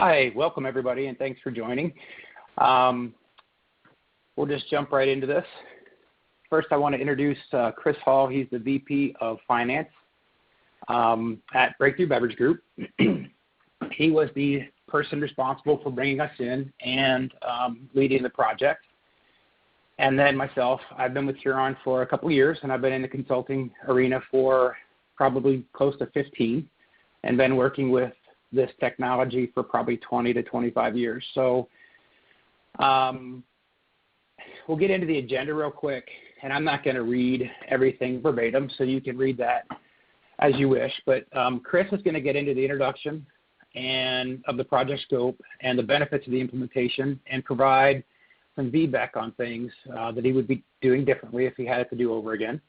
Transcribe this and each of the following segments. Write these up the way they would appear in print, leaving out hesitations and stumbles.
Hi, welcome everybody, and thanks for joining. We'll just jump right into this. First, I want to introduce Chris Hall. He's the VP of Finance at Breakthru Beverage Group. He was the person responsible for bringing us in and leading the project. And then myself, I've been with Huron for a couple years, and I've been in the consulting arena for probably close to 15, and been working with this technology for probably 20 to 25 years. So we'll get into the agenda real quick, and I'm not going to read everything verbatim, so you can read that as you wish. But Chris is going to get into the introduction and of the project scope and the benefits of the implementation, and provide some feedback on things that he would be doing differently if he had it to do over again.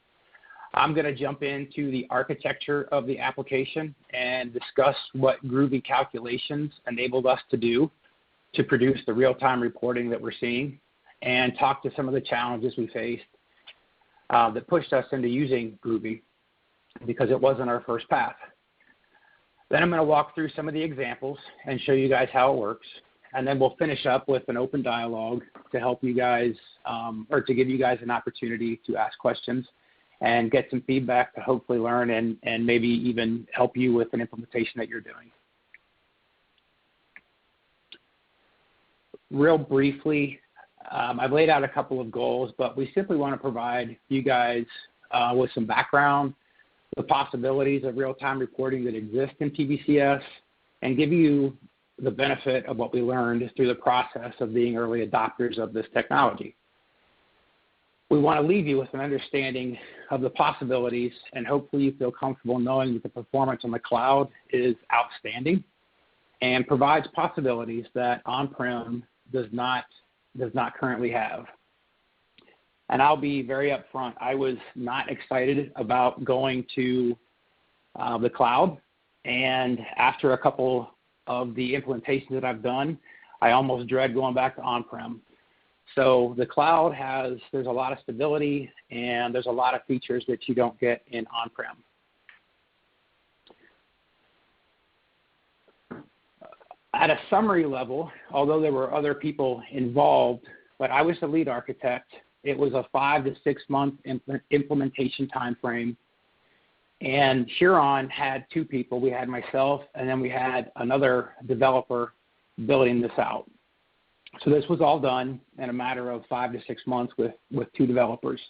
I'm going to jump into the architecture of the application and discuss what Groovy calculations enabled us to do to produce the real-time reporting that we're seeing, and talk to some of the challenges we faced that pushed us into using Groovy, because it wasn't our first path. Then I'm going to walk through some of the examples and show you guys how it works, and then we'll finish up with an open dialogue to help you guys, or to give you guys an opportunity to ask questions and get some feedback to hopefully learn and maybe even help you with an implementation that you're doing. Real briefly, I've laid out a couple of goals, but we simply want to provide you guys with some background, the possibilities of real-time reporting that exist in PBCS, and give you the benefit of what we learned through the process of being early adopters of this technology. We want to leave you with an understanding of the possibilities, and hopefully you feel comfortable knowing that the performance on the cloud is outstanding and provides possibilities that on-prem does not currently have. And I'll be very upfront. I was not excited about going to the cloud, and after a couple of the implementations that I've done, I almost dread going back to on-prem. So the cloud there's a lot of stability, and there's a lot of features that you don't get in on-prem. At a summary level, although there were other people involved, but I was the lead architect, it was a 5 to 6 month implementation time frame. And Huron had 2 people. We had myself, and then we had another developer building this out. So this was all done in a matter of 5 to 6 months with 2 developers.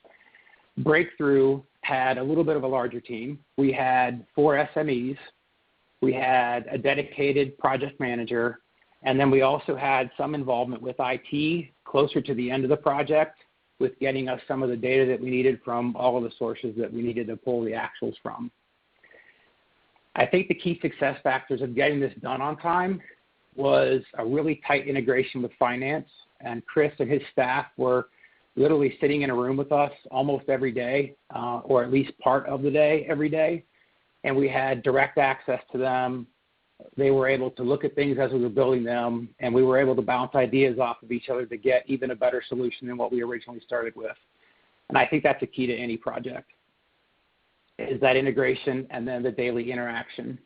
Breakthru had a little bit of a larger team. We had 4 SMEs. We had a dedicated project manager, and then we also had some involvement with IT closer to the end of the project, with getting us some of the data that we needed from all of the sources that we needed to pull the actuals from. I think the key success factors of getting this done on time was a really tight integration with finance, and Chris and his staff were literally sitting in a room with us almost every day, or at least part of the day every day, and we had direct access to them. They were able to look at things as we were building them, and we were able to bounce ideas off of each other to get even a better solution than what we originally started with. And I think that's a key to any project, is that integration and then the daily interaction.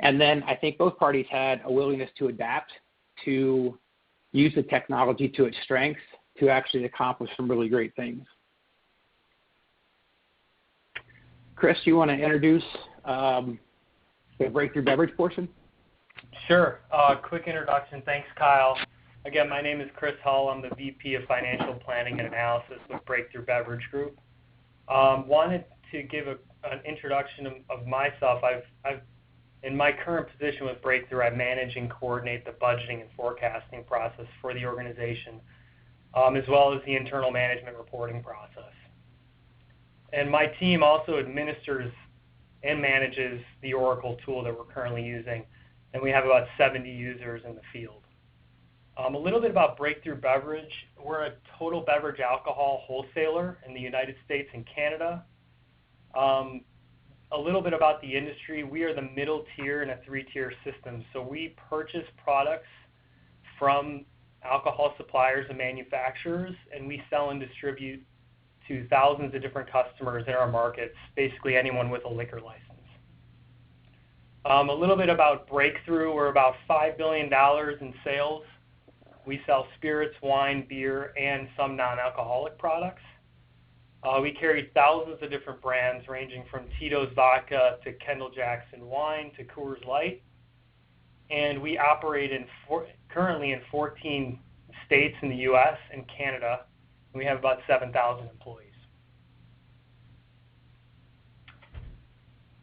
And then I think both parties had a willingness to adapt, to use the technology to its strengths, to actually accomplish some really great things. Chris, do you want to introduce the Breakthru Beverage portion? Sure. Quick introduction. Thanks, Kyle. Again, my name is Chris Hall. I'm the VP of Financial Planning and Analysis with Breakthru Beverage Group. Wanted to give an introduction of myself. I've in my current position with Breakthru, I manage and coordinate the budgeting and forecasting process for the organization, as well as the internal management reporting process. And my team also administers and manages the Oracle tool that we're currently using, and we have about 70 users in the field. A little bit about Breakthru Beverage. We're a total beverage alcohol wholesaler in the United States and Canada. A little bit about the industry. We are the middle tier in a 3-tier system. So we purchase products from alcohol suppliers and manufacturers, and we sell and distribute to thousands of different customers in our markets, basically anyone with a liquor license. A little bit about Breakthru. We're about $5 billion in sales. We sell spirits, wine, beer, and some non-alcoholic products. We carry thousands of different brands ranging from Tito's Vodka to Kendall Jackson Wine to Coors Light. And we operate currently in 14 states in the U.S. and Canada. And we have about 7,000 employees.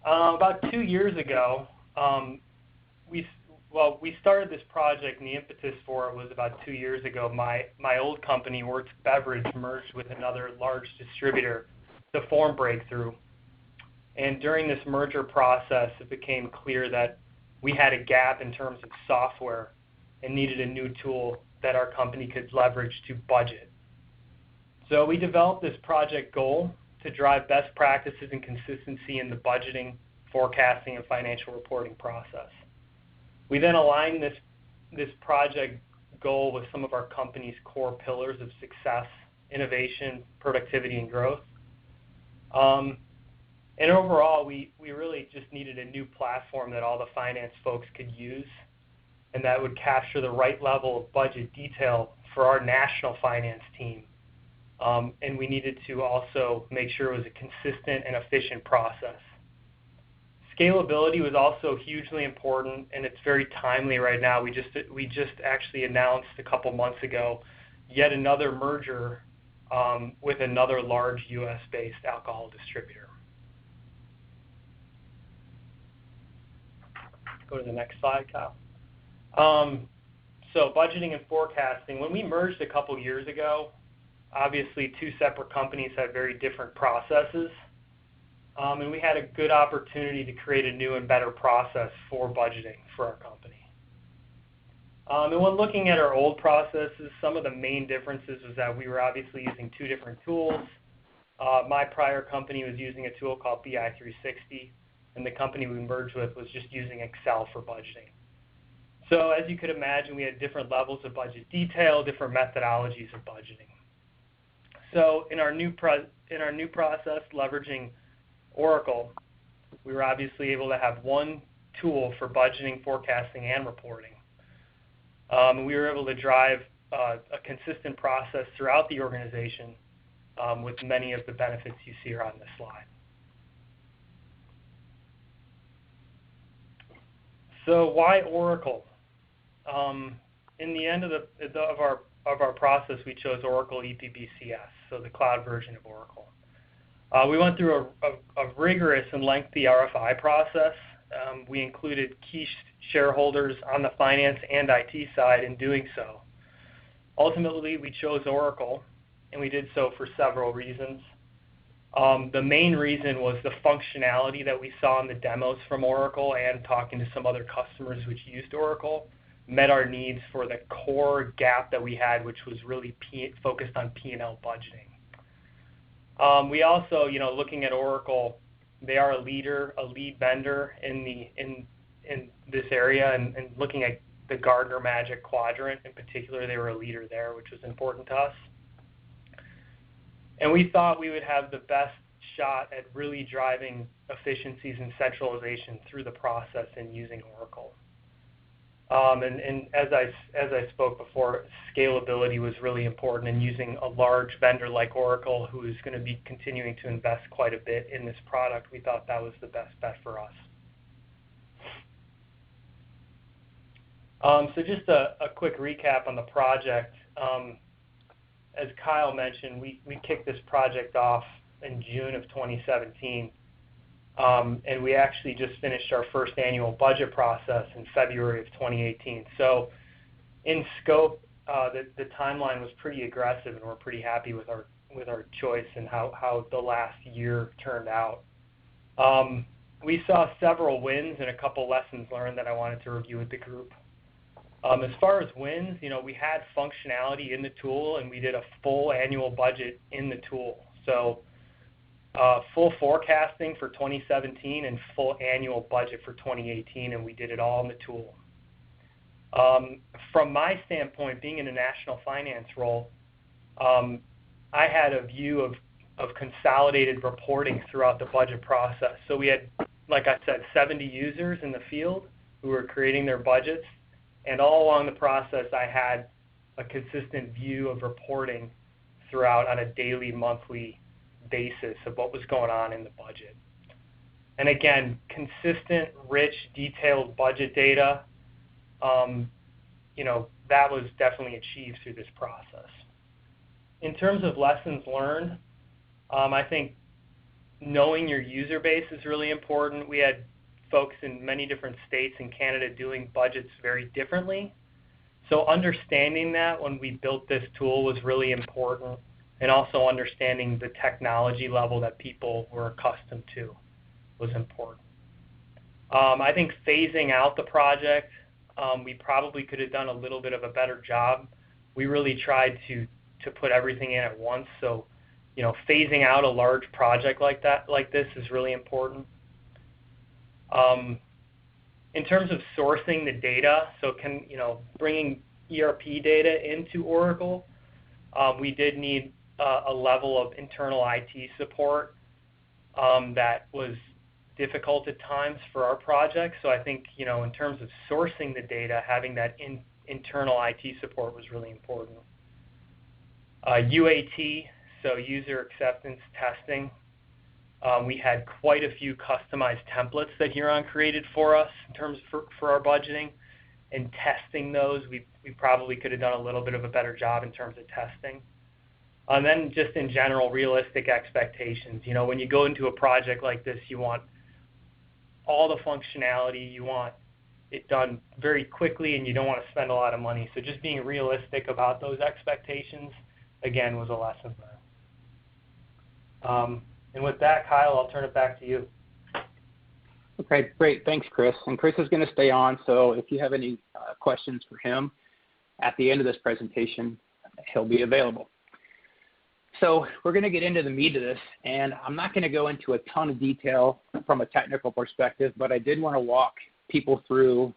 About 2 years ago, we started this project, and the impetus for it was about 2 years ago. My old company, Beverage, merged with another large distributor to form Breakthru. And during this merger process, it became clear that we had a gap in terms of software and needed a new tool that our company could leverage to budget. So we developed this project goal to drive best practices and consistency in the budgeting, forecasting, and financial reporting process. We then aligned this project goal with some of our company's core pillars of success, innovation, productivity, and growth. And overall, we really just needed a new platform that all the finance folks could use and that would capture the right level of budget detail for our national finance team. And we needed to also make sure it was a consistent and efficient process. Scalability was also hugely important, and it's very timely right now. We just actually announced a couple months ago yet another merger with another large U.S.-based alcohol distributor. Go to the next slide, Kyle. So budgeting and forecasting. When we merged a couple years ago, obviously two separate companies had very different processes. And we had a good opportunity to create a new and better process for budgeting for our company. And when looking at our old processes, some of the main differences was that we were obviously using two different tools. My prior company was using a tool called BI 360, and the company we merged with was just using Excel for budgeting. So as you could imagine, we had different levels of budget detail, different methodologies of budgeting. So in our new process, leveraging Oracle, we were obviously able to have one tool for budgeting, forecasting, and reporting. We were able to drive a consistent process throughout the organization with many of the benefits you see here on this slide. So why Oracle? In the end of our process, we chose Oracle EPBCS, so the cloud version of Oracle. We went through a rigorous and lengthy RFI process. We included key shareholders on the finance and IT side in doing so. Ultimately, we chose Oracle, and we did so for several reasons. The main reason was the functionality that we saw in the demos from Oracle and talking to some other customers which used Oracle met our needs for the core gap that we had, which was really focused on P&L budgeting. We also, looking at Oracle, they are a lead vendor in this area, and looking at the Gartner Magic Quadrant in particular, they were a leader there, which was important to us. And we thought we would have the best shot at really driving efficiencies and centralization through the process in using Oracle. And as I spoke before, scalability was really important, and using a large vendor like Oracle, who is going to be continuing to invest quite a bit in this product, we thought that was the best bet for us. So just a quick recap on the project. As Kyle mentioned, we kicked this project off in June of 2017. And we actually just finished our first annual budget process in February of 2018. So in scope, the timeline was pretty aggressive, and we're pretty happy with our choice and how the last year turned out. We saw several wins and a couple lessons learned that I wanted to review with the group. As far as wins, we had functionality in the tool, and we did a full annual budget in the tool. So full forecasting for 2017 and full annual budget for 2018, and we did it all in the tool. From my standpoint, being in a national finance role, I had a view of consolidated reporting throughout the budget process. So we had like I said, 70 users in the field who were creating their budgets. And all along the process, I had a consistent view of reporting throughout on a daily, monthly basis of what was going on in the budget. And again, consistent, rich, detailed budget data, that was definitely achieved through this process. In terms of lessons learned, I think knowing your user base is really important. We had folks in many different states in Canada doing budgets very differently. So understanding that when we built this tool was really important, and also understanding the technology level that people were accustomed to was important. I think phasing out the project, we probably could have done a little bit of a better job. We really tried to put everything in at once. So, phasing out a large project like this is really important. In terms of sourcing the data, so bringing ERP data into Oracle, we did need a level of internal IT support that was difficult at times for our project. So I think, in terms of sourcing the data, having that internal IT support was really important. UAT, so user acceptance testing. We had quite a few customized templates that Huron created for us in terms for our budgeting, and testing those. We probably could have done a little bit of a better job in terms of testing. And then just in general, realistic expectations. When you go into a project like this, you want all the functionality, you want it done very quickly, and you don't want to spend a lot of money. So just being realistic about those expectations, again, was a lesson learned. And with that, Kyle, I'll turn it back to you. Okay, great. Thanks, Chris. And Chris is going to stay on, so if you have any questions for him at the end of this presentation, he'll be available. So we're going to get into the meat of this, and I'm not going to go into a ton of detail from a technical perspective, but I did want to walk people through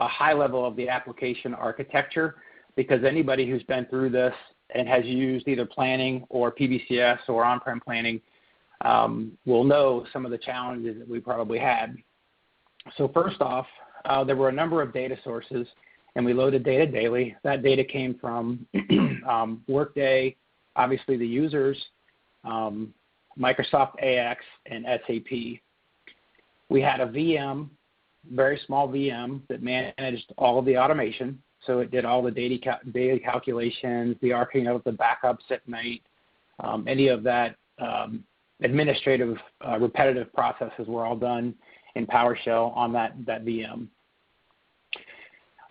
a high level of the application architecture, because anybody who's been through this and has used either planning or PBCS or on-prem planning will know some of the challenges that we probably had. So first off, there were a number of data sources, and we loaded data daily. That data came from Workday, obviously the users, Microsoft AX, and SAP. We had a VM, very small VM, that managed all of the automation. So it did all the daily calculations, the arcing of the backups at night, any of that administrative, repetitive processes were all done in PowerShell on that VM.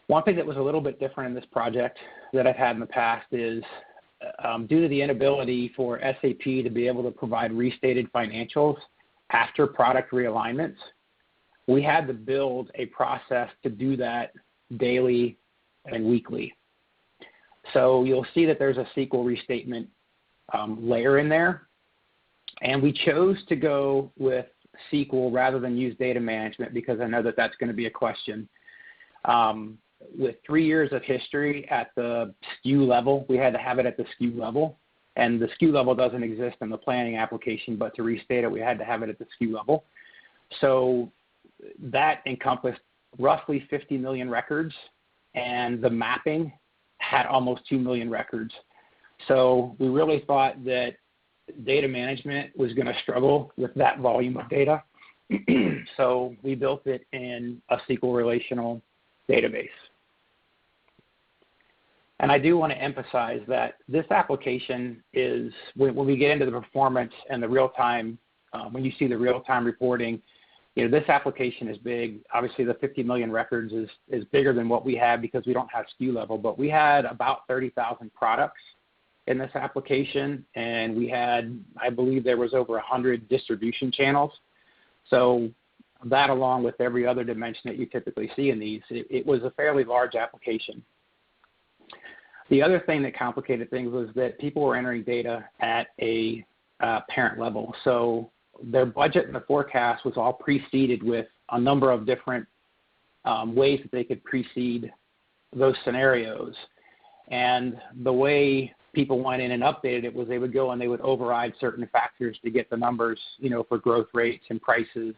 One thing that was a little bit different in this project that I've had in the past is due to the inability for SAP to be able to provide restated financials after product realignments, we had to build a process to do that daily and weekly. So you'll see that there's a SQL restatement layer in there. And we chose to go with SQL rather than use data management because I know that that's going to be a question. With 3 years of history at the SKU level, we had to have it at the SKU level. And the SKU level doesn't exist in the planning application, but to restate it, we had to have it at the SKU level. So that encompassed roughly 50 million records, and the mapping had almost 2 million records. So we really thought that data management was going to struggle with that volume of data. So we built it in a SQL relational database. And I do want to emphasize that this application is, when we get into the performance and the real-time, when you see the real-time reporting, this application is big. Obviously, the 50 million records is bigger than what we had because we don't have SKU level, but we had about 30,000 products in this application, and we had, I believe there was over 100 distribution channels. So that, along with every other dimension that you typically see in these, it was a fairly large application. The other thing that complicated things was that people were entering data at a parent level. So their budget and the forecast was all preceded with a number of different ways that they could precede those scenarios. And the way people went in and updated it was they would go and they would override certain factors to get the numbers, for growth rates and prices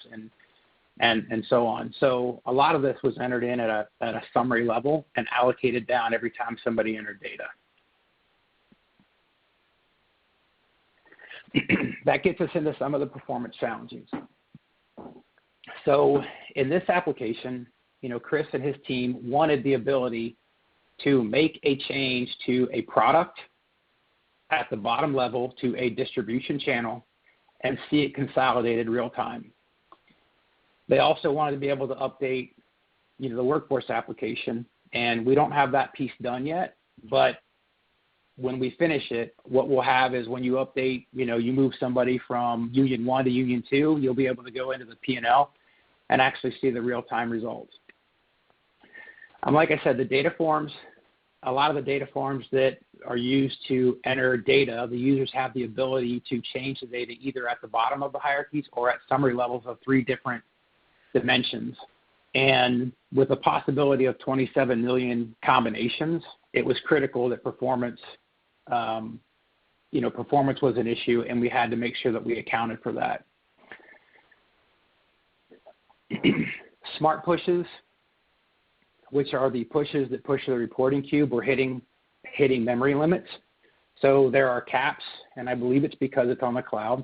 and so on. So a lot of this was entered in at a summary level and allocated down every time somebody entered data. That gets us into some of the performance challenges. So in this application, Chris and his team wanted the ability to make a change to a product at the bottom level to a distribution channel and see it consolidated real time. They also wanted to be able to update, the workforce application, and we don't have that piece done yet, but when we finish it, what we'll have is when you update, you move somebody from Union 1 to Union 2, you'll be able to go into the P&L and actually see the real-time results. Like I said, the data forms, a lot of the data forms that are used to enter data, the users have the ability to change the data either at the bottom of the hierarchies or at summary levels of 3 different dimensions. And with a possibility of 27 million combinations, it was critical that performance was an issue, and we had to make sure that we accounted for that. Smart pushes, which are the pushes that push the reporting cube, were hitting memory limits. So there are caps, and I believe it's because it's on the cloud.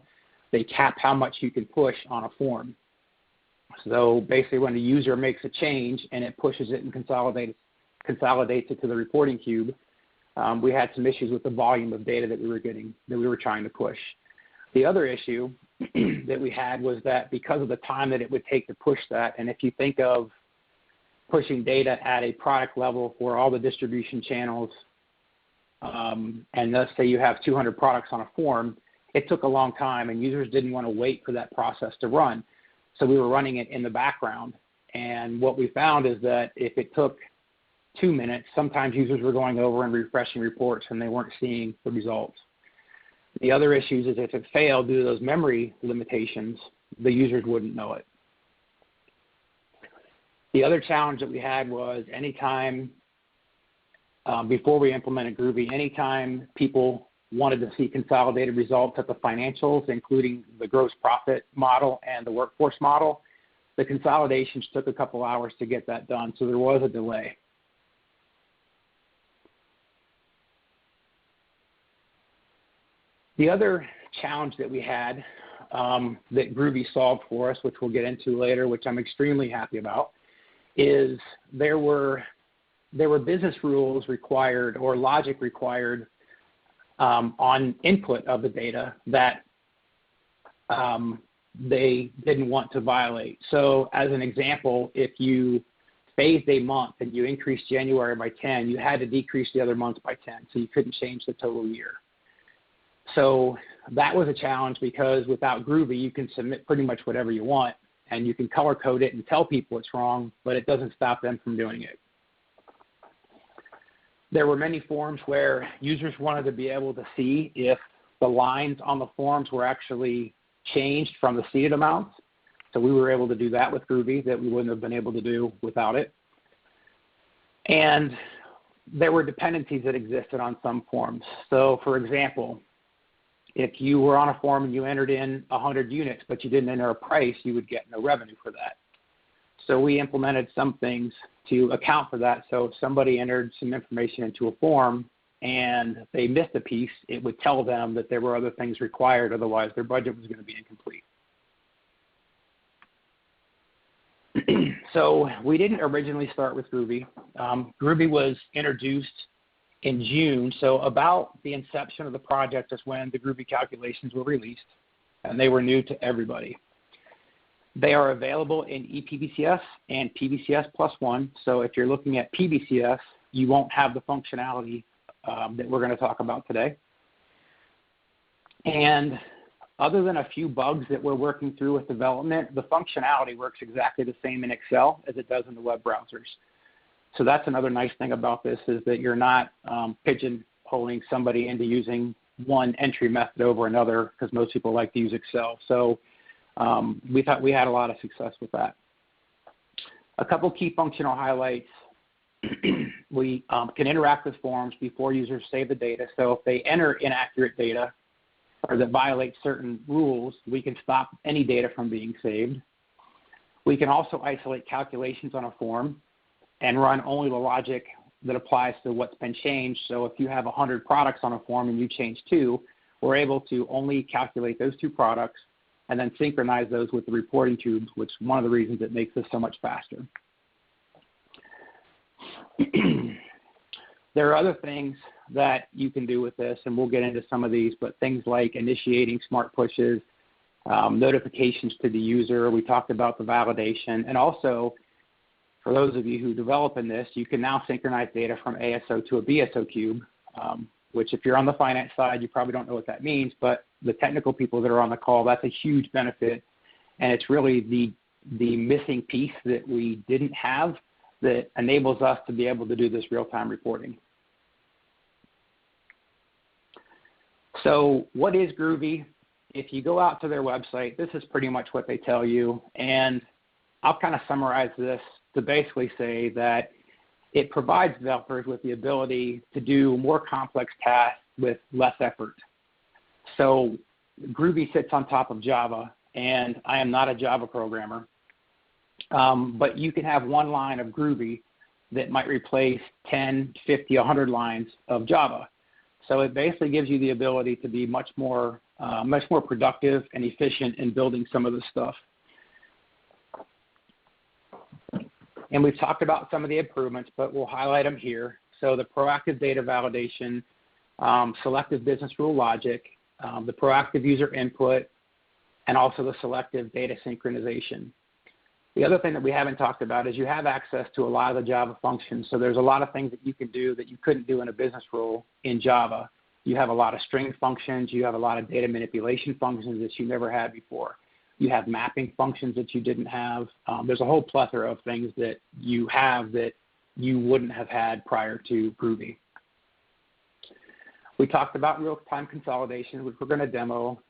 They cap how much you can push on a form. So basically when the user makes a change and it pushes it and consolidates it to the reporting cube, we had some issues with the volume of data that we were trying to push. The other issue that we had was that because of the time that it would take to push that, and if you think of pushing data at a product level for all the distribution channels, and let's say you have 200 products on a form, it took a long time, and users didn't want to wait for that process to run. So we were running it in the background. And what we found is that if it took 2 minutes, sometimes users were going over and refreshing reports and they weren't seeing the results. The other issues is if it failed due to those memory limitations, the users wouldn't know it. The other challenge that we had was anytime, before we implemented Groovy, anytime people wanted to see consolidated results at the financials, including the gross profit model and the workforce model, the consolidations took a couple hours to get that done, so there was a delay. The other challenge that we had that Groovy solved for us, which we'll get into later, which I'm extremely happy about, is there were business rules required or logic required on input of the data that they didn't want to violate. So as an example, if you phased a month and you increased January by 10, you had to decrease the other months by 10, so you couldn't change the total year. So that was a challenge because without Groovy, you can submit pretty much whatever you want, and you can color code it and tell people it's wrong, but it doesn't stop them from doing it. There were many forms where users wanted to be able to see if the lines on the forms were actually changed from the seeded amounts. So we were able to do that with Groovy that we wouldn't have been able to do without it. And there were dependencies that existed on some forms. So for example, if you were on a form and you entered in 100 units, but you didn't enter a price, you would get no revenue for that. So we implemented some things to account for that. So if somebody entered some information into a form and they missed a piece, it would tell them that there were other things required, otherwise their budget was going to be incomplete. So we didn't originally start with Groovy. Groovy was introduced in June, so about the inception of the project is when the Groovy calculations were released, and they were new to everybody. They are available in ePBCS and PBCS +1, so if you're looking at PBCS, you won't have the functionality that we're going to talk about today. And other than a few bugs that we're working through with development, the functionality works exactly the same in Excel as it does in the web browsers. So that's another nice thing about this is that you're not pigeonholing somebody into using one entry method over another because most people like to use Excel. So we thought we had a lot of success with that. A couple key functional highlights. We can interact with forms before users save the data. So if they enter inaccurate data or that violate certain rules, we can stop any data from being saved. We can also isolate calculations on a form and run only the logic that applies to what's been changed. So if you have 100 products on a form and you change 2, we're able to only calculate those 2 products and then synchronize those with the reporting tubes, which is one of the reasons it makes this so much faster. There are other things that you can do with this, and we'll get into some of these, but things like initiating smart pushes, notifications to the user. We talked about the validation. And also, for those of you who develop in this, you can now synchronize data from ASO to a BSO cube, which if you're on the finance side, you probably don't know what that means, but the technical people that are on the call, that's a huge benefit. And it's really the missing piece that we didn't have that enables us to be able to do this real-time reporting. So what is Groovy? If you go out to their website, this is pretty much what they tell you. And I'll kind of summarize this to basically say that it provides developers with the ability to do more complex tasks with less effort. So Groovy sits on top of Java, and I am not a Java programmer. But you can have one line of Groovy that might replace 10, 50, 100 lines of Java. So it basically gives you the ability to be much more productive and efficient in building some of this stuff. And we've talked about some of the improvements, but we'll highlight them here. So the proactive data validation, selective business rule logic, the proactive user input, and also the selective data synchronization. The other thing that we haven't talked about is you have access to a lot of the Java functions. So there's a lot of things that you can do that you couldn't do in a business rule in Java. You have a lot of string functions. You have a lot of data manipulation functions that you never had before. You have mapping functions that you didn't have. There's a whole plethora of things that you have that you wouldn't have had prior to Groovy. We talked about real-time consolidation, which we're going to demo.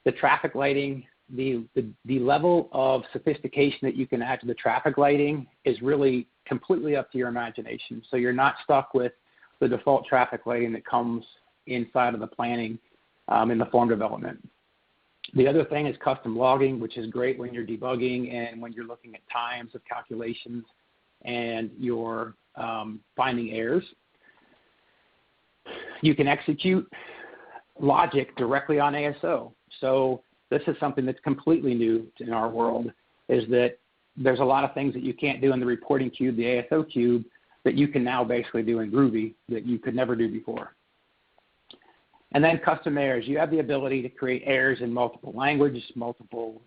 The traffic lighting, the level of sophistication that you can add to the traffic lighting is really completely up to your imagination. So you're not stuck with the default traffic lighting that comes inside of the planning in the form development. The other thing is custom logging, which is great when you're debugging and when you're looking at times of calculations and you're finding errors. You can execute logic directly on ASO. So this is something that's completely new in our world, is that there's a lot of things that you can't do in the reporting cube, the ASO cube, that you can now basically do in Groovy that you could never do before. And then custom errors. You have the ability to create errors in multiple languages, multiple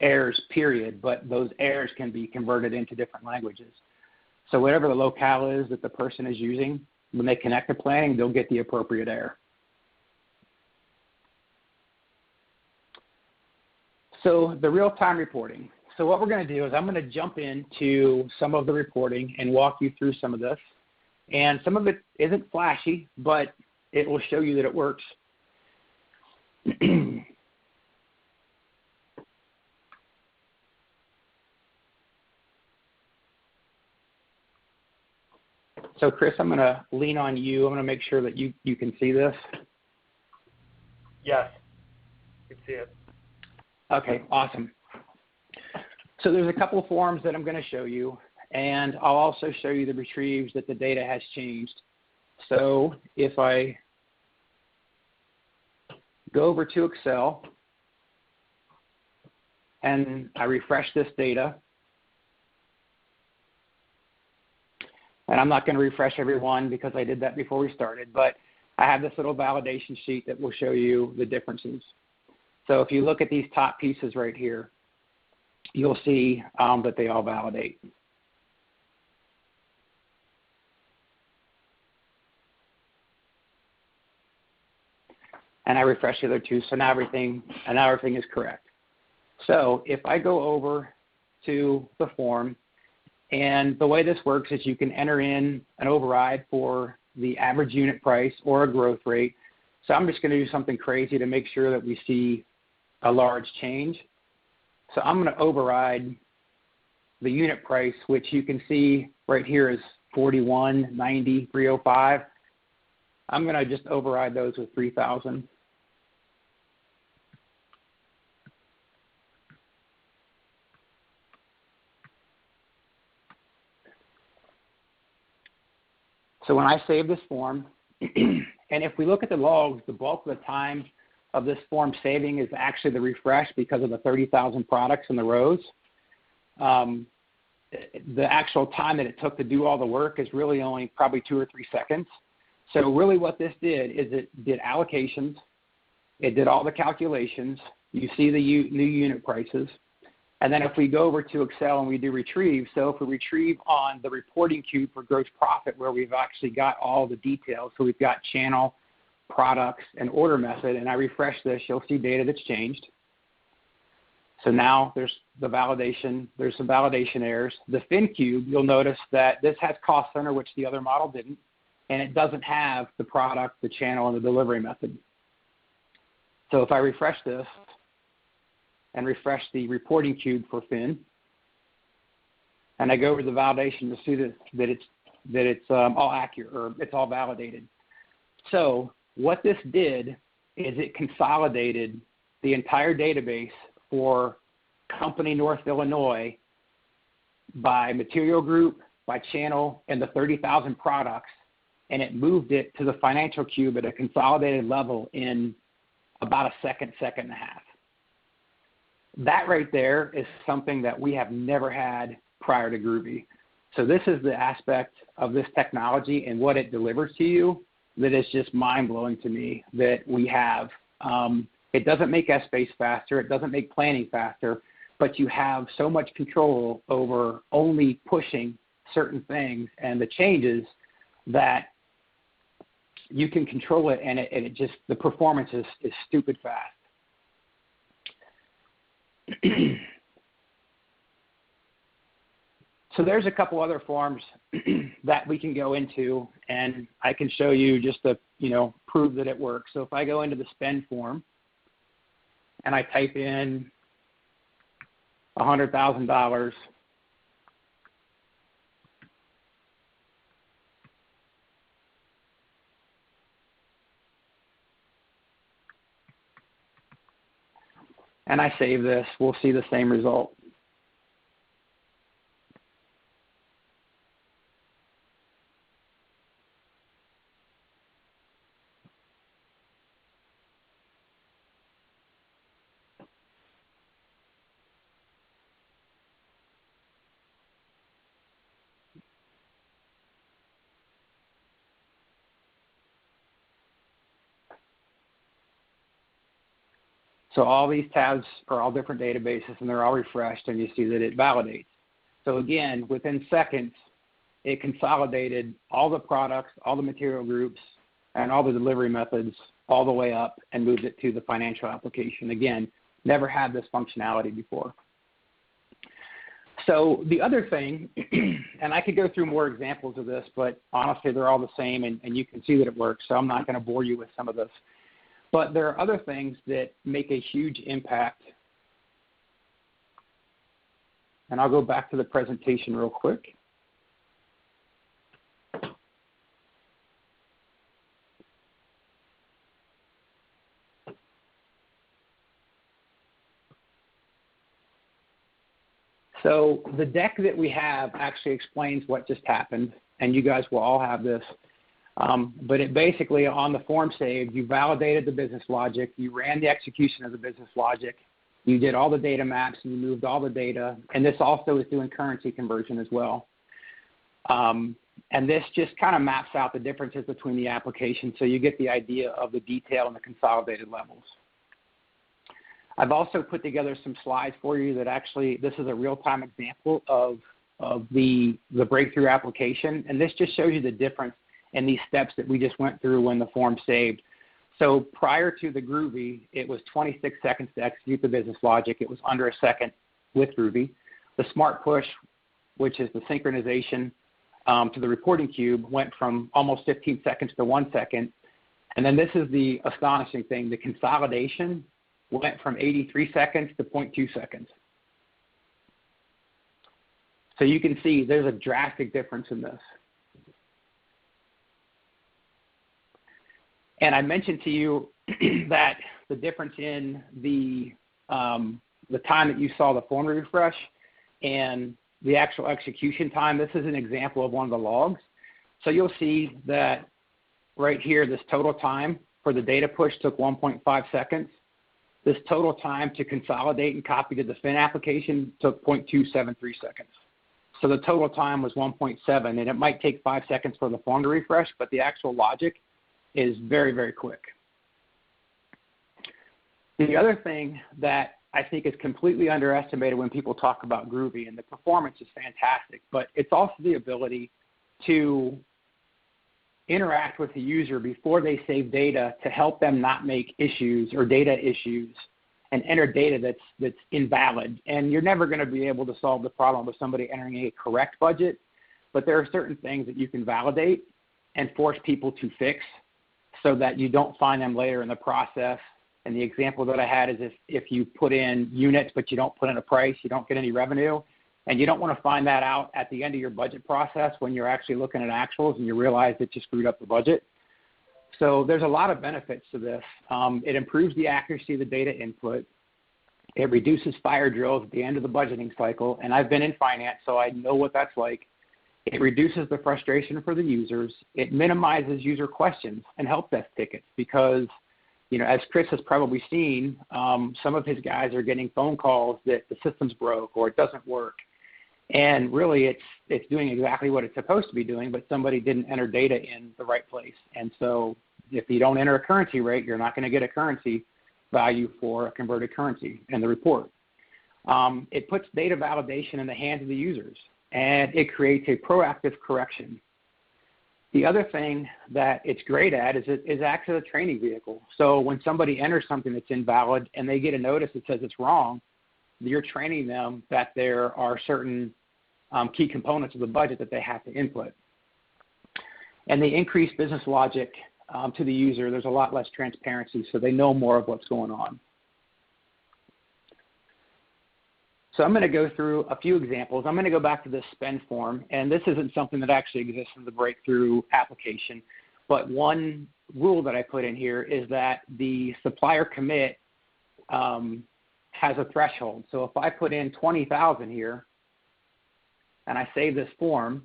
errors, period, but those errors can be converted into different languages. So whatever the locale is that the person is using, when they connect to planning, they'll get the appropriate error. So the real-time reporting. So what we're going to do is I'm going to jump into some of the reporting and walk you through some of this. And some of it isn't flashy, but it will show you that it works. So Chris, I'm going to lean on you. I'm going to make sure that you can see this. Yes, you can see it. Okay, awesome. So there's a couple of forms that I'm going to show you, and I'll also show you the retrieves that the data has changed. So if I go over to Excel and I refresh this data, and I'm not going to refresh everyone because I did that before we started, but I have this little validation sheet that will show you the differences. So if you look at these top pieces right here, you'll see that they all validate. And I refresh the other two, so now everything is correct. So if I go over to the form, and the way this works is you can enter in an override for the average unit price or a growth rate. So I'm just going to do something crazy to make sure that we see a large change. So I'm going to override the unit price, which you can see right here is 41, 90, 305. I'm going to just override those with 3,000. So when I save this form, and if we look at the logs, the bulk of the time of this form saving is actually the refresh because of the 30,000 products in the rows. The actual time that it took to do all the work is really only probably 2 or 3 seconds. So really what this did is it did allocations, it did all the calculations, you see the new unit prices, and then if we go over to Excel and we do retrieve, so if we retrieve on the reporting cube for gross profit where we've actually got all the details, so we've got channel, products, and order method, and I refresh this, you'll see data that's changed. So now there's some validation errors. The fin cube, you'll notice that this has cost center, which the other model didn't, and it doesn't have the product, the channel, and the delivery method. So if I refresh this and refresh the reporting cube for fin, and I go over the validation, you'll see that it's all accurate, or it's all validated. So what this did is it consolidated the entire database for Company North Illinois by material group, by channel, and the 30,000 products, and it moved it to the financial cube at a consolidated level in about a second and a half. That right there is something that we have never had prior to Groovy. So this is the aspect of this technology and what it delivers to you that is just mind-blowing to me that we have. It doesn't make S-Base faster. It doesn't make planning faster, but you have so much control over only pushing certain things and the changes that you can control it, and it just, the performance is stupid fast. So there's a couple other forms that we can go into, and I can show you just to, prove that it works. So if I go into the spend form and I type in $100,000, and I save this, we'll see the same result. So all these tabs are all different databases, and they're all refreshed, and you see that it validates. So again, within seconds, it consolidated all the products, all the material groups, and all the delivery methods all the way up and moved it to the financial application. Again, never had this functionality before. So the other thing, and I could go through more examples of this, but honestly, they're all the same, and you can see that it works, so I'm not going to bore you with some of this. But there are other things that make a huge impact. And I'll go back to the presentation real quick. So the deck that we have actually explains what just happened, and you guys will all have this. But it basically, on the form saved, you validated the business logic, you ran the execution of the business logic, you did all the data maps, and you moved all the data, and this also is doing currency conversion as well. And this just kind of maps out the differences between the applications, so you get the idea of the detail and the consolidated levels. I've also put together some slides for you that actually, this is a real-time example of the Breakthru application, and this just shows you the difference in these steps that we just went through when the form saved. So prior to the Groovy, it was 26 seconds to execute the business logic. It was under a second with Groovy. The Smart Push, which is the synchronization to the reporting cube, went from almost 15 seconds to 1 second. And then this is the astonishing thing. The consolidation went from 83 seconds to 0.2 seconds. So you can see there's a drastic difference in this. And I mentioned to you that the difference in the time that you saw the form refresh and the actual execution time, this is an example of one of the logs. So you'll see that right here, this total time for the data push took 1.5 seconds. This total time to consolidate and copy to the fin application took 0.273 seconds. So the total time was 1.7, and it might take 5 seconds for the form to refresh, but the actual logic is very, very quick. The other thing that I think is completely underestimated when people talk about Groovy, and the performance is fantastic, but it's also the ability to interact with the user before they save data to help them not make issues or data issues and enter data that's invalid. And you're never going to be able to solve the problem with somebody entering a correct budget, but there are certain things that you can validate and force people to fix so that you don't find them later in the process. And the example that I had is if you put in units but you don't put in a price, you don't get any revenue. And you don't want to find that out at the end of your budget process when you're actually looking at actuals and you realize that you screwed up the budget. So there's a lot of benefits to this. It improves the accuracy of the data input. It reduces fire drills at the end of the budgeting cycle. And I've been in finance, so I know what that's like. It reduces the frustration for the users. It minimizes user questions and help desk tickets because, as Chris has probably seen, some of his guys are getting phone calls that the system's broke or it doesn't work. And really, it's doing exactly what it's supposed to be doing, but somebody didn't enter data in the right place. And so if you don't enter a currency rate, you're not going to get a currency value for a converted currency in the report. It puts data validation in the hands of the users, and it creates a proactive correction. The other thing that it's great at is acts as a training vehicle. So when somebody enters something that's invalid and they get a notice that says it's wrong, you're training them that there are certain key components of the budget that they have to input. And the increased business logic to the user, there's a lot less transparency, so they know more of what's going on. So I'm going to go through a few examples. I'm going to go back to this spend form, and this isn't something that actually exists in the Breakthru application, but one rule that I put in here is that the supplier commit has a threshold. So if I put in 20,000 here and I save this form,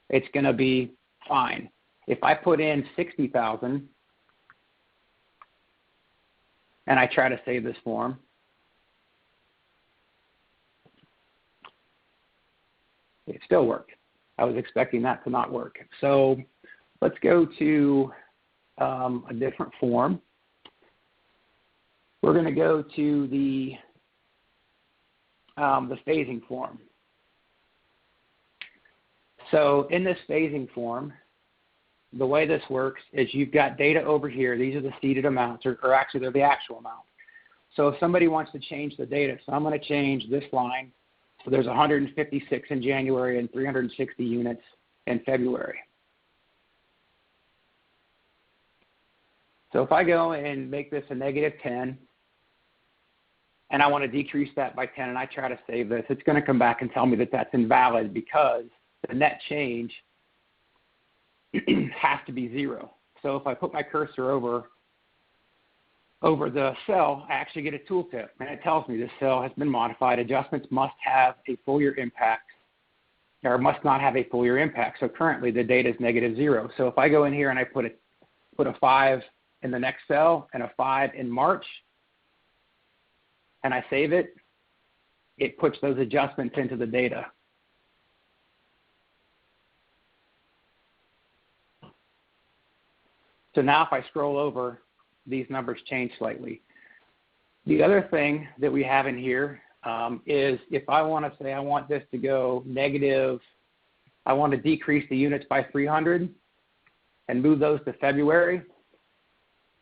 it's going to be fine. If I put in 60,000 and I try to save this form, it still worked. I was expecting that to not work. So let's go to a different form. We're going to go to the phasing form. So in this phasing form, the way this works is you've got data over here. These are the seeded amounts, or actually they're the actual amount. So if somebody wants to change the data, so I'm going to change this line. So there's 156 in January and 360 units in February. So if I go and make this a -10, and I want to decrease that by 10, and I try to save this, it's going to come back and tell me that that's invalid because the net change has to be 0. So if I put my cursor over the cell, I actually get a tooltip, and it tells me this cell has been modified. Adjustments must have a full year impact, or must not have a full year impact. So currently the data is -0. So if I go in here and I put a 5 in the next cell and a 5 in March, and I save it, it puts those adjustments into the data. So now if I scroll over, these numbers change slightly. The other thing that we have in here is if I want to say I want this to go negative, I want to decrease the units by 300 and move those to February.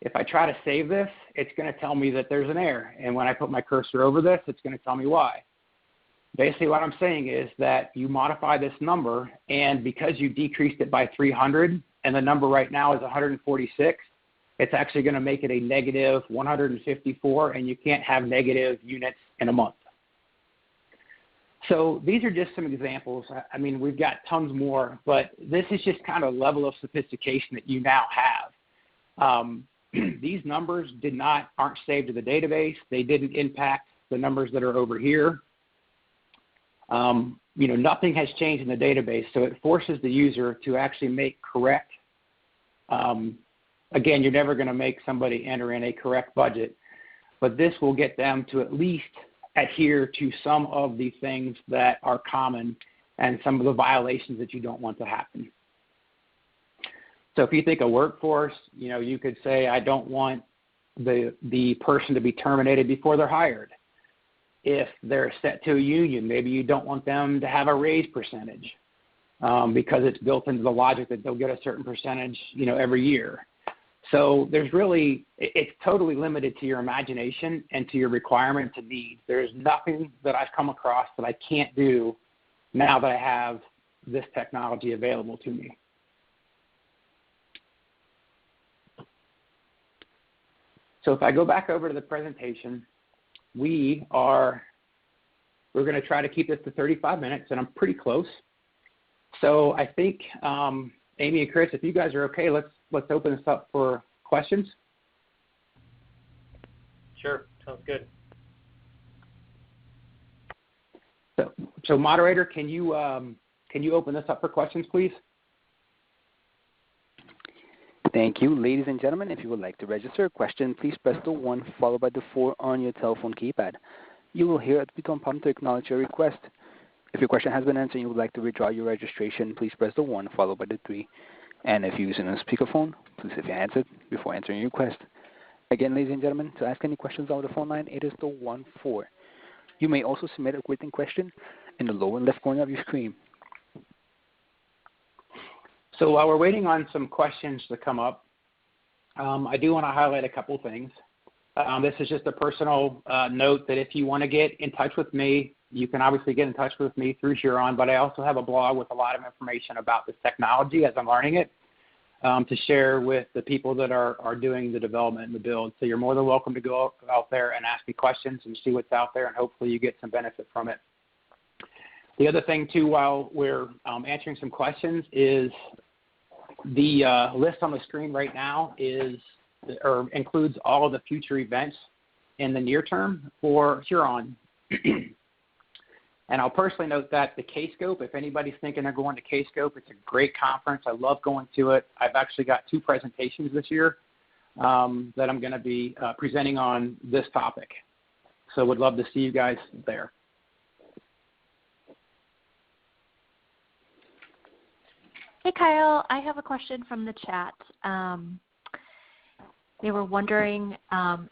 If I try to save this, it's going to tell me that there's an error. And when I put my cursor over this, it's going to tell me why. Basically what I'm saying is that you modify this number, and because you decreased it by 300, and the number right now is 146, it's actually going to make it a -154, and you can't have negative units in a month. So these are just some examples. I mean, we've got tons more, but this is just kind of a level of sophistication that you now have. These numbers aren't saved to the database. They didn't impact the numbers that are over here. Nothing has changed in the database, so it forces the user to actually make correct. Again, you're never going to make somebody enter in a correct budget, but this will get them to at least adhere to some of the things that are common and some of the violations that you don't want to happen. So if you think of workforce, you could say, I don't want the person to be terminated before they're hired. If they're set to a union, maybe you don't want them to have a raise percentage because it's built into the logic that they'll get a certain percentage, every year. So it's totally limited to your imagination and to your requirements and needs. There's nothing that I've come across that I can't do now that I have this technology available to me. So if I go back over to the presentation, we're going to try to keep this to 35 minutes, and I'm pretty close. So I think, Amy and Chris, if you guys are okay, let's open this up for questions. Sure, sounds good. So moderator, can you open this up for questions, please? Thank you. Ladies and gentlemen, if you would like to register a question, please press the 1 followed by the 4 on your telephone keypad. You will hear a tone prompt to acknowledge your request. If your question has been answered and you would like to withdraw your registration, please press the 1 followed by the 3. And if you're using a speakerphone, please have your handset before answering your request. Again, ladies and gentlemen, to ask any questions over the phone line, it is the 1-4. You may also submit a written question in the lower left corner of your screen. So while we're waiting on some questions to come up, I do want to highlight a couple things. This is just a personal note that if you want to get in touch with me, you can obviously get in touch with me through Huron, but I also have a blog with a lot of information about this technology as I'm learning it to share with the people that are doing the development and the build. So you're more than welcome to go out there and ask me questions and see what's out there, and hopefully you get some benefit from it. The other thing, too, while we're answering some questions is the list on the screen right now includes all of the future events in the near term for Huron. And I'll personally note that the K-Scope, if anybody's thinking of going to K-Scope, it's a great conference. I love going to it. I've actually got 2 presentations this year that I'm going to be presenting on this topic. So would love to see you guys there. Hey, Kyle, I have a question from the chat. They were wondering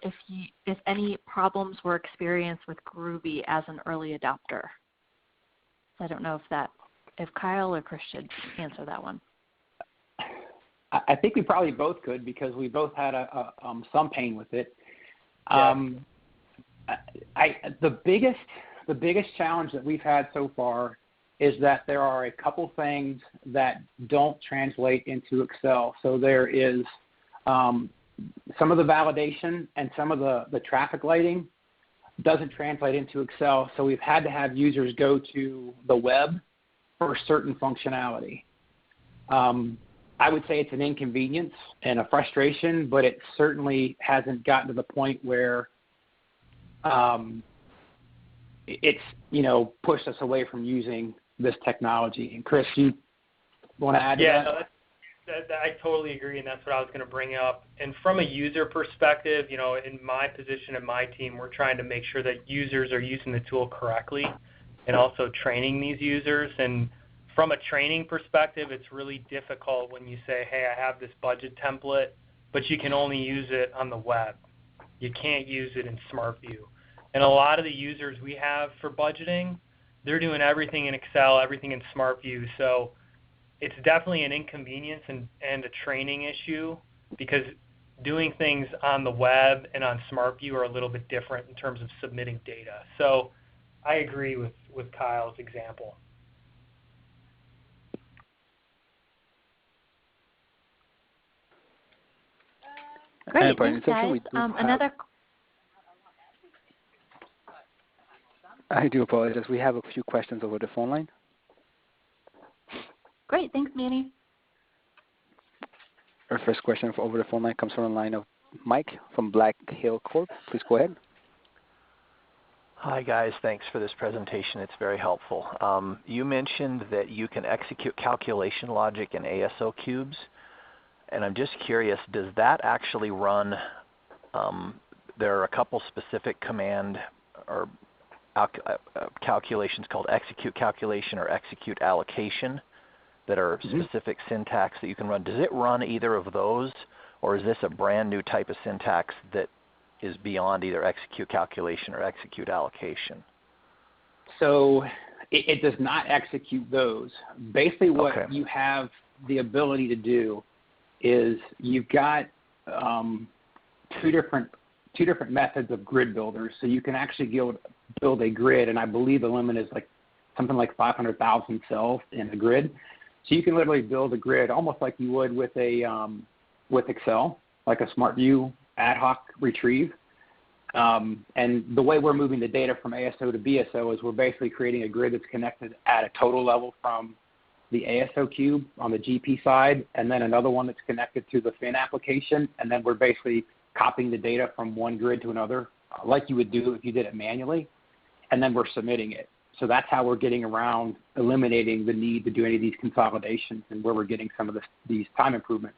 if any problems were experienced with Groovy as an early adopter. I don't know if Kyle or Chris should answer that one. I think we probably both could because we both had some pain with it. Yeah. The biggest challenge that we've had so far is that there are a couple things that don't translate into Excel. So there is some of the validation and some of the traffic lighting doesn't translate into Excel. So we've had to have users go to the web for certain functionality. I would say it's an inconvenience and a frustration, but it certainly hasn't gotten to the point where it's pushed us away from using this technology. And Chris, you want to add to that? Yeah, no, I totally agree, and that's what I was going to bring up. And from a user perspective, in my position and my team, we're trying to make sure that users are using the tool correctly and also training these users. And from a training perspective, it's really difficult when you say, hey, I have this budget template, but you can only use it on the web. You can't use it in SmartView. And a lot of the users we have for budgeting, they're doing everything in Excel, everything in SmartView. So it's definitely an inconvenience and a training issue because doing things on the web and on SmartView are a little bit different in terms of submitting data. So I agree with Kyle's example. Great, thanks, guys. I do apologize. We have a few questions over the phone line. Great, thanks, Manny. Our first question over the phone line comes from the line of Mike from Black Hill Corp. Please go ahead. Hi, guys. Thanks for this presentation. It's very helpful. You mentioned that you can execute calculation logic in ASO cubes, and I'm just curious, does that actually run, there are a couple specific command or calculations called execute calculation or execute allocation that are specific syntax that you can run. Does it run either of those, or is this a brand new type of syntax that is beyond either execute calculation or execute allocation? So it does not execute those. Basically what you have the ability to do is you've got two different methods of grid builders. So you can actually build a grid, and I believe the limit is like something like 500,000 cells in a grid. So you can literally build a grid almost like you would with with Excel, like a Smart View ad hoc retrieve. And the way we're moving the data from ASO to BSO is we're basically creating a grid that's connected at a total level from the ASO cube on the GP side, and then another one that's connected to the FIN application, and then we're basically copying the data from one grid to another, like you would do if you did it manually, and then we're submitting it. So that's how we're getting around eliminating the need to do any of these consolidations and where we're getting some of these time improvements.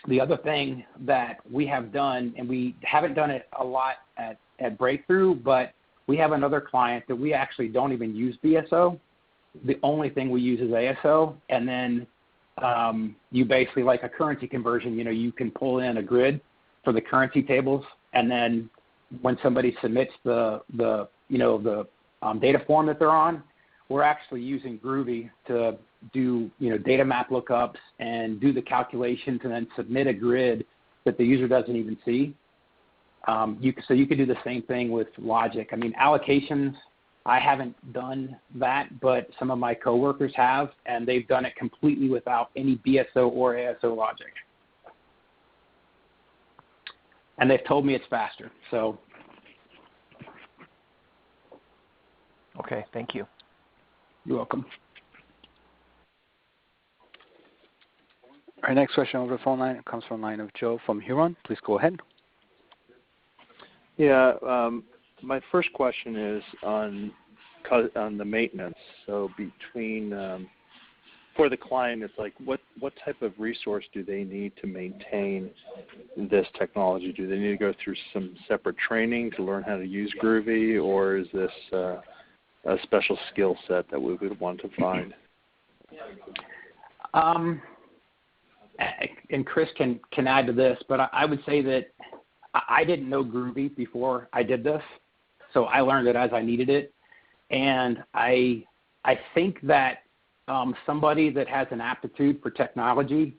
The other thing that we have done, and we haven't done it a lot at Breakthru, but we have another client that we actually don't even use BSO. The only thing we use is ASO, and then you basically, like a currency conversion, you can pull in a grid for the currency tables, and then when somebody submits the data form that they're on, we're actually using Groovy to do data map lookups and do the calculations and then submit a grid that the user doesn't even see. So you could do the same thing with logic. I mean, allocations, I haven't done that, but some of my coworkers have, and they've done it completely without any BSO or ASO logic. And they've told me it's faster. So. Okay, thank you. You're welcome. Our next question over the phone line comes from the line of Joe from Huron. Please go ahead. Yeah, my first question is on the maintenance. So between for the client, it's like what type of resource do they need to maintain this technology? Do they need to go through some separate training to learn how to use Groovy, or is this a special skill set that we would want to find? And Chris can add to this, but I would say that I didn't know Groovy before I did this, so I learned it as I needed it. And I think that somebody that has an aptitude for technology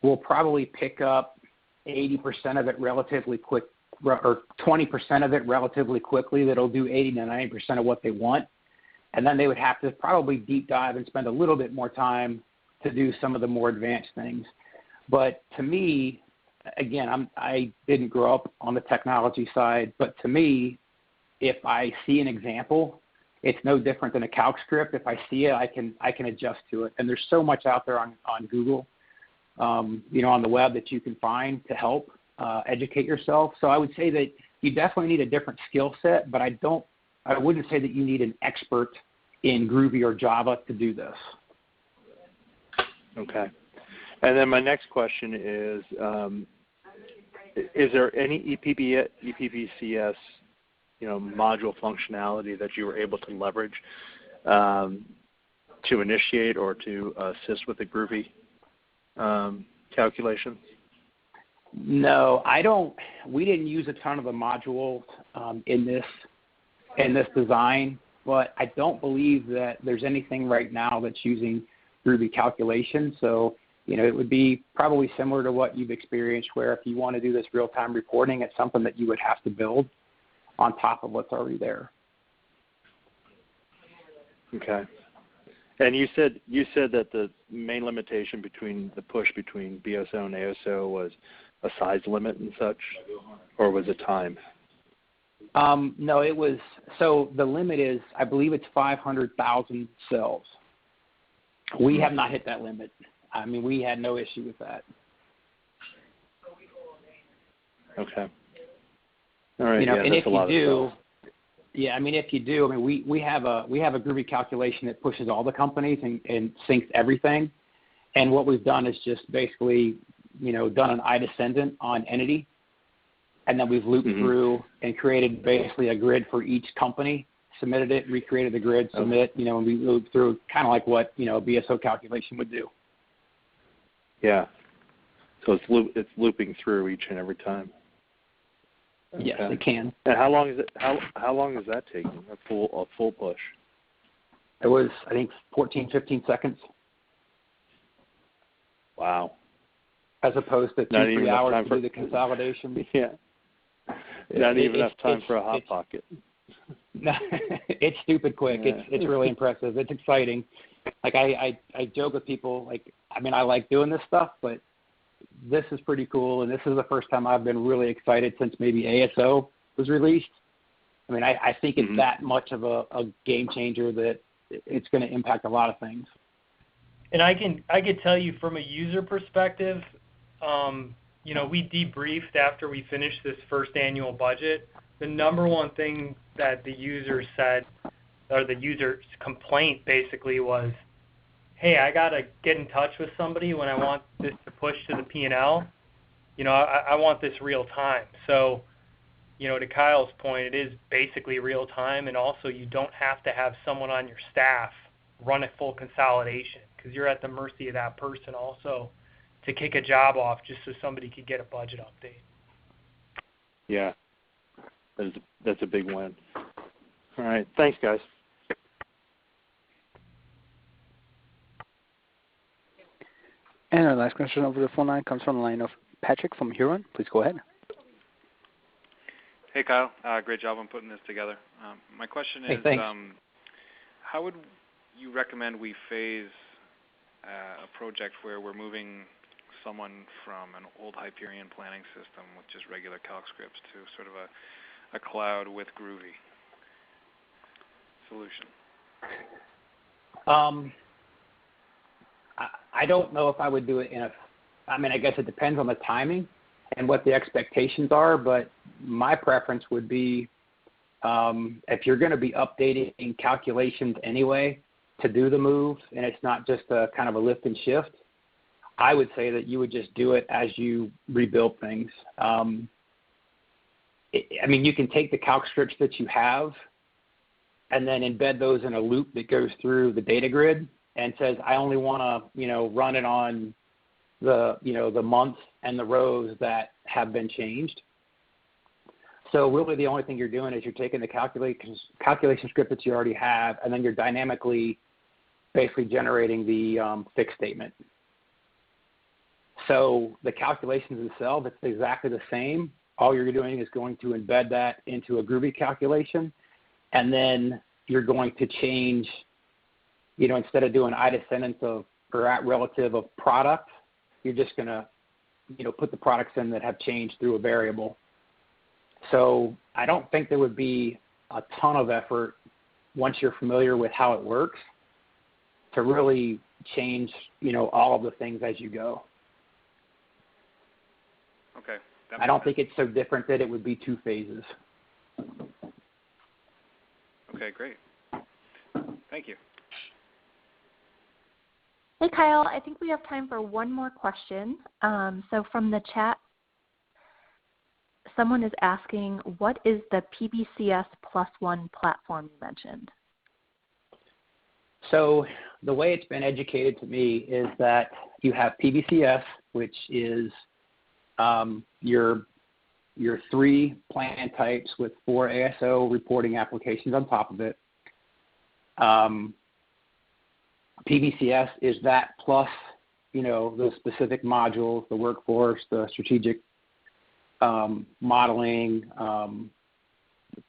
will probably pick up 80% of it relatively quick, or 20% of it relatively quickly. That'll do 80 to 90% of what they want. And then they would have to probably deep dive and spend a little bit more time to do some of the more advanced things. But to me, again, I didn't grow up on the technology side, but to me, if I see an example, it's no different than a calc script. If I see it, I can adjust to it. And there's so much out there on Google, on the web that you can find to help educate yourself. So I would say that you definitely need a different skill set, but I wouldn't say that you need an expert in Groovy or Java to do this. Okay. And then my next question is there any EPVCS module functionality that you were able to leverage to initiate or to assist with the Groovy calculation? No, I don't. We didn't use a ton of the modules in this design, but I don't believe that there's anything right now that's using Groovy calculation. So, it would be probably similar to what you've experienced, where if you want to do this real-time reporting, it's something that you would have to build on top of what's already there. Okay. And you said that the main limitation between the push between BSO and ASO was a size limit and such, or was it time? No, it was, so the limit is, I believe it's 500,000 cells. We have not hit that limit. I mean, we had no issue with that. Okay. All right. And if you do, Yeah, I mean, if you do, I mean, we have a Groovy calculation that pushes all the companies and syncs everything. And what we've done is just basically, done an I-descendant on entity, and then we've looped through and created basically a grid for each company, submitted it, recreated the grid, submit, and we looped through kind of like what, a BSO calculation would do. Yeah. So it's looping through each and every time. Okay. Yes, it can. And how long is it? How long is that taking? A full push? It was, I think, 14, 15 seconds. Wow. As opposed to 2-3 hours to do the consolidation. Yeah. Not even enough time for a hot pocket. No, it's stupid quick. Yeah. It's really impressive. It's exciting. Like I joke with people, like, I mean, I like doing this stuff, but this is pretty cool, and this is the first time I've been really excited since maybe ASO was released. I mean, I think it's that much of a game changer that it's going to impact a lot of things. And I could tell you from a user perspective, we debriefed after we finished this first annual budget. The number one thing that the users said, or the user's complaint basically was, hey, I got to get in touch with somebody when I want this to push to the P&L. I want this real time. So, to Kyle's point, it is basically real time, and also you don't have to have someone on your staff run a full consolidation because you're at the mercy of that person also to kick a job off just so somebody could get a budget update. Yeah, that's a big win. All right, thanks, guys. And our last question over the phone line comes from the line of Patrick from Huron. Please go ahead. Hey, Kyle. Great job on putting this together. My question is, how would you recommend we phase a project where we're moving someone from an old Hyperion planning system with just regular calc scripts to sort of a cloud with Groovy solution? I don't know if I would do it I guess it depends on the timing and what the expectations are, but my preference would be if you're going to be updating calculations anyway to do the move, and it's not just a kind of a lift and shift, I would say that you would just do it as you rebuild things. You can take the calc scripts that you have and then embed those in a loop that goes through the data grid and says, I only want to, run it on the months and the rows that have been changed. So really the only thing you're doing is you're taking the calculation script that you already have, and then you're dynamically basically generating the fixed statement. So the calculations themselves, it's exactly the same. All you're doing is going to embed that into a Groovy calculation, and then you're going to change, instead of doing I-descendants or at relative of product, you're just going to, put the products in that have changed through a variable. So I don't think there would be a ton of effort once you're familiar with how it works to really change, all of the things as you go. Okay. I don't think it's so different that it would be two phases. Okay, great. Thank you. Hey, Kyle, I think we have time for one more question. So from the chat, someone is asking, what is the PBCS +1 platform you mentioned? So the way it's been educated to me is that you have PBCS, which is your 3 plan types with 4 ASO reporting applications on top of it. PBCS is that plus, the specific modules, the workforce, the strategic modeling,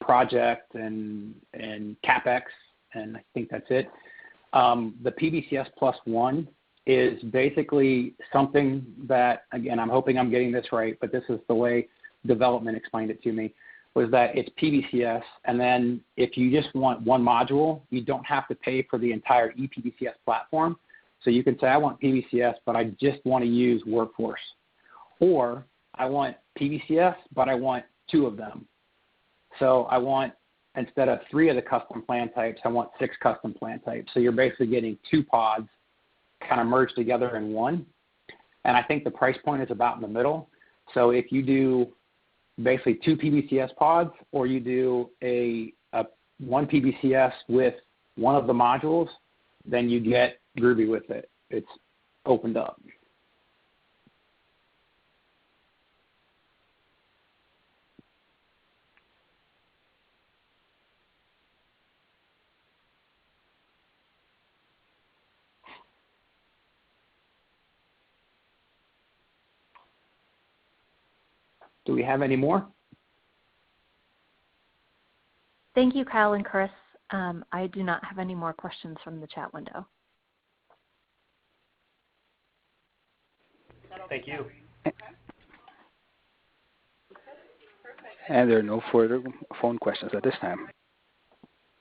project, and CapEx, and I think that's it. The PBCS +1 is basically something that, again, I'm hoping I'm getting this right, but this is the way development explained it to me, was that it's PBCS, and then if you just want one module, you don't have to pay for the entire ePBCS platform. So you can say, I want PBCS, but I just want to use workforce. Or I want PBCS, but I want 2 of them. So I want instead of 3 of the custom plan types, I want 6 custom plan types. So you're basically getting 2 pods kind of merged together in one. And I think the price point is about in the middle. So if you do basically 2 PBCS pods, or you do a 1 PBCS with one of the modules, then you get Groovy with it. It's opened up. Do we have any more? Thank you, Kyle and Chris. I do not have any more questions from the chat window. Thank you. And there are no further phone questions at this time.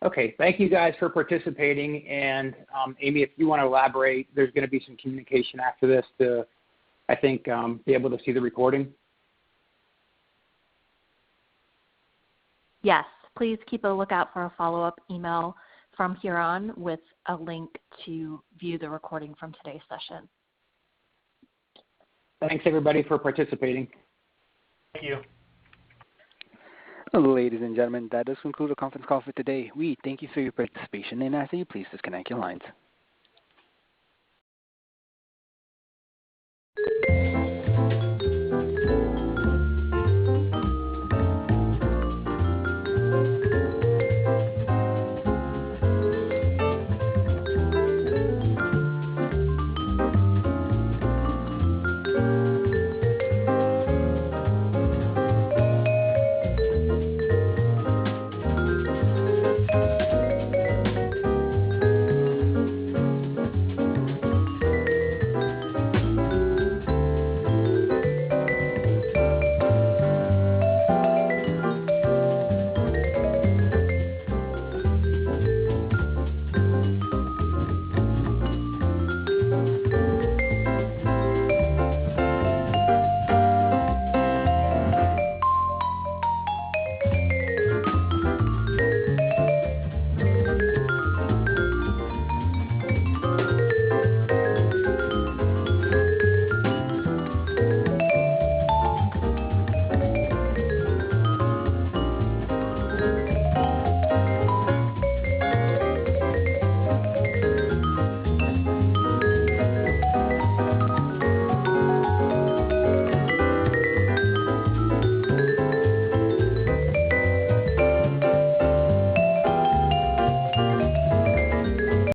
Okay, thank you guys for participating. And Amy, if you want to elaborate, there's going to be some communication after this to, I think, be able to see the recording. Yes, please keep a lookout for a follow-up email from Huron with a link to view the recording from today's session. Thanks, everybody, for participating. Thank you. Ladies and gentlemen, that does conclude the conference call for today. We thank you for your participation and ask that you please disconnect your lines.